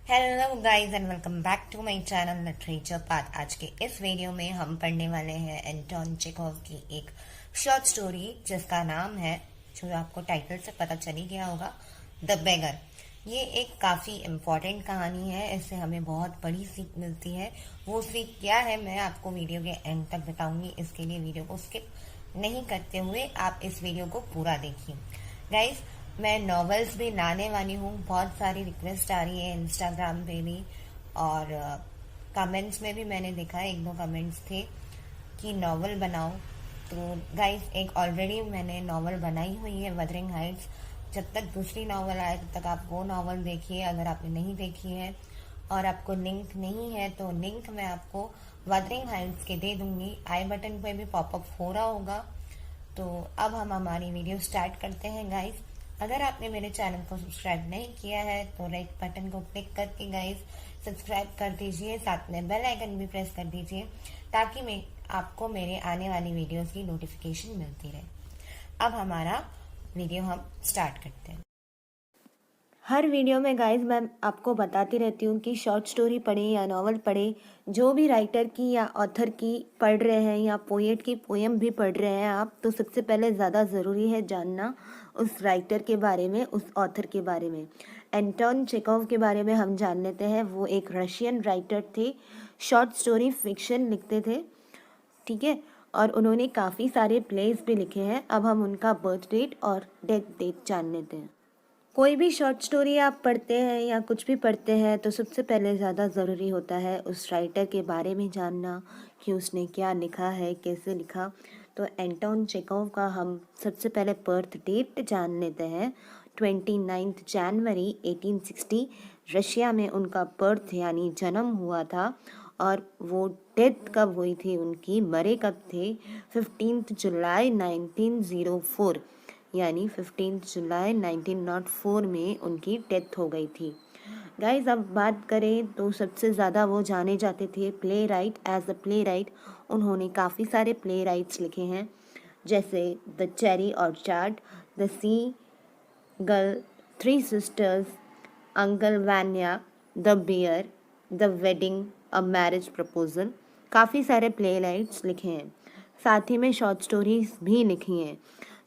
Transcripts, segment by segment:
Hello guys and welcome back to my channel literature path. आज के इस video में हम पढ़ने वाले हैं एंटोन चेखोव की एक शॉर्ट स्टोरी जिसका नाम है, जो आपको टाइटल से पता चल ही गया होगा, द बेगर। ये एक काफ़ी इम्पॉर्टेंट कहानी है, इससे हमें बहुत बड़ी सीख मिलती है। वो सीख क्या है मैं आपको वीडियो के एंड तक बताऊंगी। इसके लिए वीडियो को स्किप नहीं करते हुए आप इस वीडियो को पूरा देखिए। गाइस, मैं नॉवेल्स भी लाने वाली हूँ। बहुत सारी रिक्वेस्ट आ रही है इंस्टाग्राम पे भी, और कमेंट्स में भी मैंने देखा है, एक दो कमेंट्स थे कि नॉवल बनाओ। तो गाइस, एक ऑलरेडी मैंने नॉवल बनाई हुई है, वदरिंग हाइट्स। जब तक दूसरी नॉवल आए तब तक आप वो नॉवल देखिए, अगर आपने नहीं देखी है और आपको लिंक नहीं है तो लिंक मैं आपको वदरिंग हाइट्स के दे दूंगी। आई बटन पे भी पॉपअप हो रहा होगा। तो अब हम हमारी वीडियो स्टार्ट करते हैं गाइस। अगर आपने मेरे चैनल को सब्सक्राइब नहीं किया है तो रेड बटन को क्लिक करके गाइस सब्सक्राइब कर दीजिए, साथ में बेल आइकन भी प्रेस कर दीजिए ताकि मैं आपको मेरे आने वाली वीडियोस की नोटिफिकेशन मिलती रहे। अब हमारा वीडियो हम स्टार्ट करते हैं। हर वीडियो में गाइस मैं आपको बताती रहती हूँ कि शॉर्ट स्टोरी पढ़ें या नॉवल पढ़ें, जो भी राइटर की या ऑथर की पढ़ रहे हैं या पोएट की पोएम भी पढ़ रहे हैं आप, तो सबसे पहले ज़्यादा ज़रूरी है जानना उस राइटर के बारे में, उस ऑथर के बारे में। एंटोन चेखोव के बारे में हम जान लेते हैं। वो एक रशियन राइटर थे, शॉर्ट स्टोरी फिक्शन लिखते थे, ठीक है। और उन्होंने काफ़ी सारे प्लेस भी लिखे हैं। अब हम उनका बर्थ डेट और डेथ डेट जान लेते हैं। कोई भी शॉर्ट स्टोरी आप पढ़ते हैं या कुछ भी पढ़ते हैं तो सबसे पहले ज़्यादा ज़रूरी होता है उस राइटर के बारे में जानना कि उसने क्या लिखा है, कैसे लिखा। तो एंटोन चेखोव का हम सबसे पहले बर्थ डेट जान लेते हैं। 29 जनवरी 1860 रशिया में उनका बर्थ यानी जन्म हुआ था। और वो डेथ कब हुई थी उनकी, मरे कब थे, 15 जुलाई 1904 यानी 15 जुलाई 1904 में उनकी डेथ हो गई थी। गाइज, अब बात करें तो सबसे ज़्यादा वो जाने जाते थे playwright, as a playwright. उन्होंने काफ़ी सारे प्ले राइट्स लिखे हैं, जैसे the cherry orchard, the seagull, three sisters, uncle Vanya, the bear, the wedding, a marriage proposal. काफ़ी सारे प्ले राइट्स लिखे हैं, साथ ही में शॉर्ट स्टोरीज भी लिखी हैं।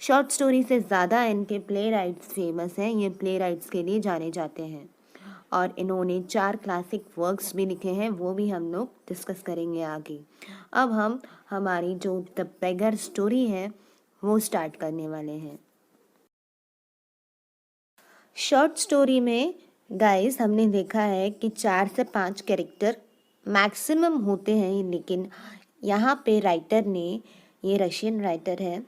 शॉर्ट स्टोरी से ज़्यादा इनके प्ले राइट्स फेमस हैं, ये प्ले राइट्स के लिए जाने जाते हैं। और इन्होंने 4 क्लासिक वर्क्स भी लिखे हैं, वो भी हम लोग डिस्कस करेंगे आगे। अब हम हमारी जो द बेगर स्टोरी है वो स्टार्ट करने वाले हैं। शॉर्ट स्टोरी में गाइस हमने देखा है कि 4 से 5 कैरेक्टर मैक्सिमम होते हैं, लेकिन यहाँ पे राइटर ने, ये रशियन राइटर है,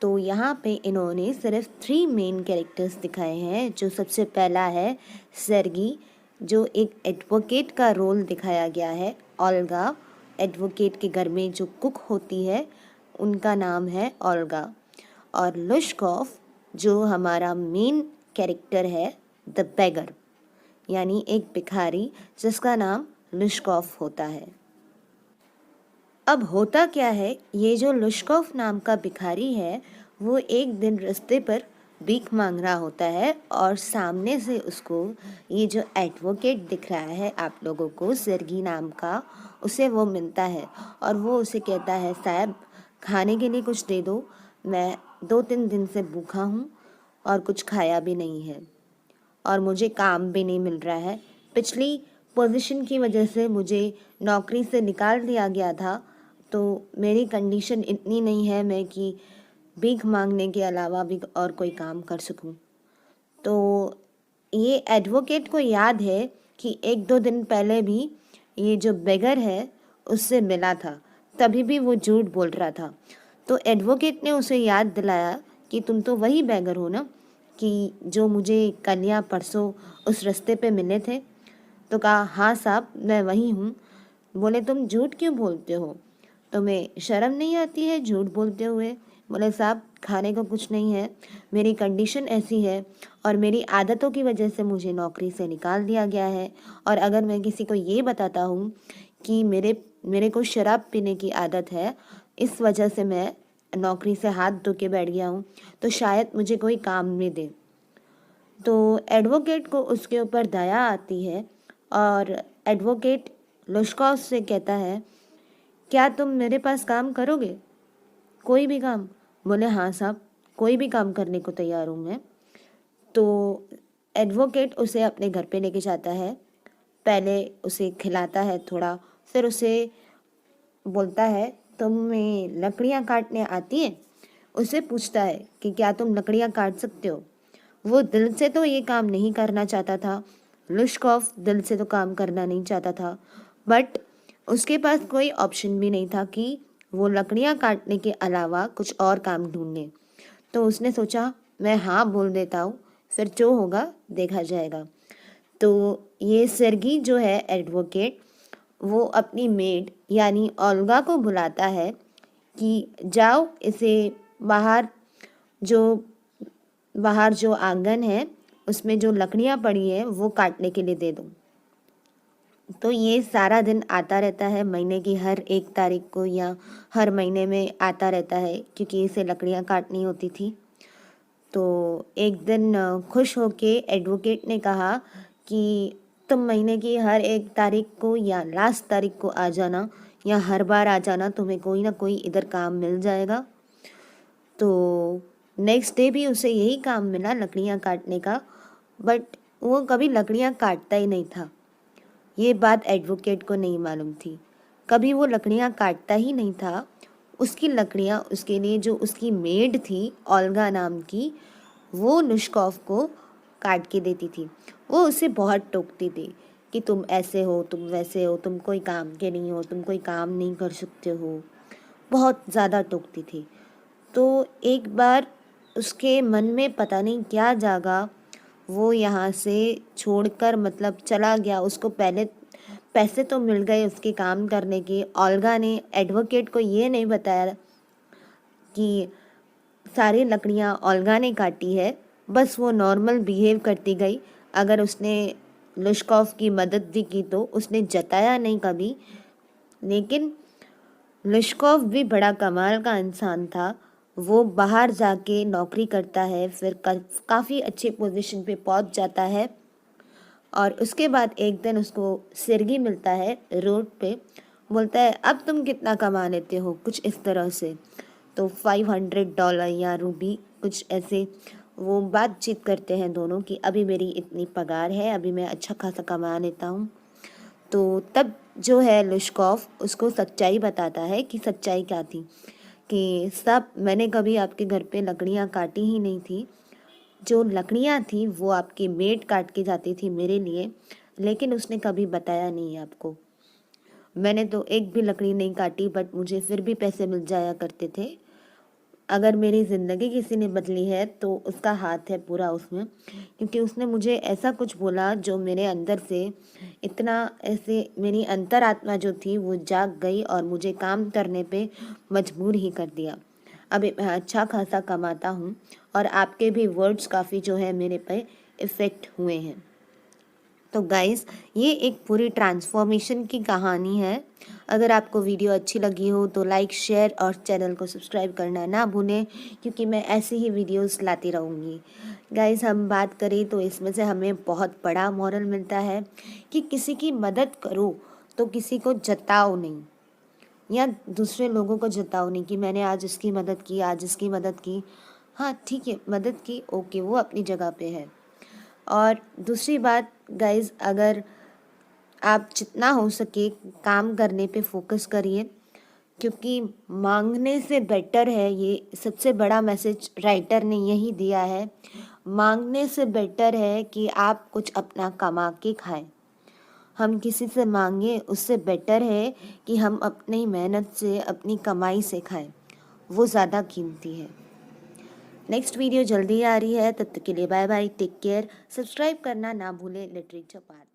तो यहाँ पे इन्होंने सिर्फ 3 मेन कैरेक्टर्स दिखाए हैं। जो सबसे पहला है सर्गी, जो एक एडवोकेट का रोल दिखाया गया है। ओल्गा, एडवोकेट के घर में जो कुक होती है उनका नाम है ओल्गा। और लुश्कोव, जो हमारा मेन कैरेक्टर है, द बेगर, यानी एक भिखारी जिसका नाम लुश्कोव होता है। अब होता क्या है, ये जो लुश्कोव नाम का भिखारी है वो एक दिन रास्ते पर भीख मांग रहा होता है और सामने से उसको ये जो एडवोकेट दिख रहा है आप लोगों को, सर्गी नाम का, उसे वो मिलता है और वो उसे कहता है, साहब खाने के लिए कुछ दे दो, मैं 2-3 दिन से भूखा हूँ और कुछ खाया भी नहीं है और मुझे काम भी नहीं मिल रहा है। पिछली पोजीशन की वजह से मुझे नौकरी से निकाल दिया गया था, तो मेरी कंडीशन इतनी नहीं है मैं कि भीख मांगने के अलावा भी और कोई काम कर सकूं। तो ये एडवोकेट को याद है कि 1-2 दिन पहले भी ये जो बेगर है उससे मिला था, तभी भी वो झूठ बोल रहा था। तो एडवोकेट ने उसे याद दिलाया कि तुम तो वही बेगर हो ना, कि जो मुझे कल या परसों उस रास्ते पे मिले थे। तो कहा, हाँ साहब मैं वही हूँ। बोले, तुम झूठ क्यों बोलते हो, तुम्हें शर्म नहीं आती है झूठ बोलते हुए? बोले, साहब खाने को कुछ नहीं है, मेरी कंडीशन ऐसी है और मेरी आदतों की वजह से मुझे नौकरी से निकाल दिया गया है। और अगर मैं किसी को ये बताता हूँ कि मेरे को शराब पीने की आदत है, इस वजह से मैं नौकरी से हाथ धो के बैठ गया हूँ, तो शायद मुझे कोई काम नहीं दे। तो एडवोकेट को उसके ऊपर दया आती है और एडवोकेट लुश्कोव से कहता है, क्या तुम मेरे पास काम करोगे, कोई भी काम? बोले, हाँ साहब, कोई भी काम करने को तैयार हूँ मैं। तो एडवोकेट उसे अपने घर पे लेके जाता है, पहले उसे खिलाता है थोड़ा, फिर उसे बोलता है, तुम्हें लकड़ियाँ काटने आती है? उसे पूछता है कि क्या तुम लकड़ियाँ काट सकते हो? वो दिल से तो ये काम नहीं करना चाहता था, लुश्कोव दिल से तो काम करना नहीं चाहता था, बट उसके पास कोई ऑप्शन भी नहीं था कि वो लकड़ियाँ काटने के अलावा कुछ और काम ढूंढे। तो उसने सोचा, मैं हाँ बोल देता हूँ, फिर जो होगा देखा जाएगा। तो ये सर्गी जो है एडवोकेट, वो अपनी मेड यानी ओल्गा को बुलाता है कि जाओ इसे बाहर जो बाहर जो आंगन है उसमें जो लकड़ियाँ पड़ी हैं वो काटने के लिए दे दो। तो ये सारा दिन आता रहता है, महीने की हर 1 तारीख को या हर महीने में आता रहता है, क्योंकि इसे लकड़ियाँ काटनी होती थी। तो एक दिन खुश होके एडवोकेट ने कहा कि तुम महीने की हर 1 तारीख को या लास्ट तारीख को आ जाना, या हर बार आ जाना, तुम्हें कोई ना कोई इधर काम मिल जाएगा। तो नेक्स्ट डे भी उसे यही काम मिला, लकड़ियाँ काटने का, बट वो कभी लकड़ियाँ काटता ही नहीं था। ये बात एडवोकेट को नहीं मालूम थी, कभी वो लकड़ियाँ काटता ही नहीं था। उसकी लकड़ियाँ उसके लिए जो उसकी मेड थी ओल्गा नाम की, वो लुश्कोव को काट के देती थी। वो उसे बहुत टोकती थी कि तुम ऐसे हो, तुम वैसे हो, तुम कोई काम के नहीं हो, तुम कोई काम नहीं कर सकते हो, बहुत ज़्यादा टोकती थी। तो एक बार उसके मन में पता नहीं क्या जागा, वो यहाँ से छोड़कर मतलब चला गया। उसको पहले पैसे तो मिल गए उसके काम करने के। ओल्गा ने एडवोकेट को ये नहीं बताया कि सारी लकड़ियाँ ओल्गा ने काटी है, बस वो नॉर्मल बिहेव करती गई। अगर उसने लुश्कोव की मदद भी की तो उसने जताया नहीं कभी। लेकिन लुश्कोव भी बड़ा कमाल का इंसान था। वो बाहर जाके नौकरी करता है, फिर काफ़ी अच्छे पोजीशन पे पहुंच जाता है। और उसके बाद एक दिन उसको सिरगी मिलता है रोड पे, बोलता है, अब तुम कितना कमा लेते हो, कुछ इस तरह से। तो $500 या रूबी कुछ ऐसे वो बातचीत करते हैं दोनों कि अभी मेरी इतनी पगार है, अभी मैं अच्छा खासा कमा लेता हूँ। तो तब जो है लुश्कोव उसको सच्चाई बताता है कि सच्चाई क्या थी, कि सब मैंने कभी आपके घर पे लकड़ियाँ काटी ही नहीं थी। जो लकड़ियाँ थी वो आपकी मेड काट के जाती थी मेरे लिए, लेकिन उसने कभी बताया नहीं आपको। मैंने तो एक भी लकड़ी नहीं काटी, बट मुझे फिर भी पैसे मिल जाया करते थे। अगर मेरी ज़िंदगी किसी ने बदली है तो उसका हाथ है पूरा उसमें, क्योंकि उसने मुझे ऐसा कुछ बोला जो मेरे अंदर से इतना ऐसे मेरी अंतरात्मा जो थी वो जाग गई और मुझे काम करने पे मजबूर ही कर दिया। अभी मैं अच्छा खासा कमाता हूँ और आपके भी वर्ड्स काफ़ी जो है मेरे पे इफ़ेक्ट हुए हैं। तो गाइज़, ये एक पूरी ट्रांसफॉर्मेशन की कहानी है। अगर आपको वीडियो अच्छी लगी हो तो लाइक, शेयर और चैनल को सब्सक्राइब करना ना भूलें, क्योंकि मैं ऐसे ही वीडियोस लाती रहूँगी। गाइज़, हम बात करें तो इसमें से हमें बहुत बड़ा मॉरल मिलता है कि किसी की मदद करो तो किसी को जताओ नहीं, या दूसरे लोगों को जताओ नहीं कि मैंने आज इसकी मदद की, आज इसकी मदद की। हाँ ठीक है, मदद की, ओके, वो अपनी जगह पे है। और दूसरी बात गाइज़, अगर आप जितना हो सके काम करने पे फोकस करिए, क्योंकि मांगने से बेटर है, ये सबसे बड़ा मैसेज राइटर ने यही दिया है। मांगने से बेटर है कि आप कुछ अपना कमा के खाएं। हम किसी से मांगे उससे बेटर है कि हम अपनी मेहनत से, अपनी कमाई से खाएं, वो ज़्यादा कीमती है। नेक्स्ट वीडियो जल्दी आ रही है, तब तक के लिए bye bye, take care. Subscribe करना ना भूलें लिटरेचर पार्ट।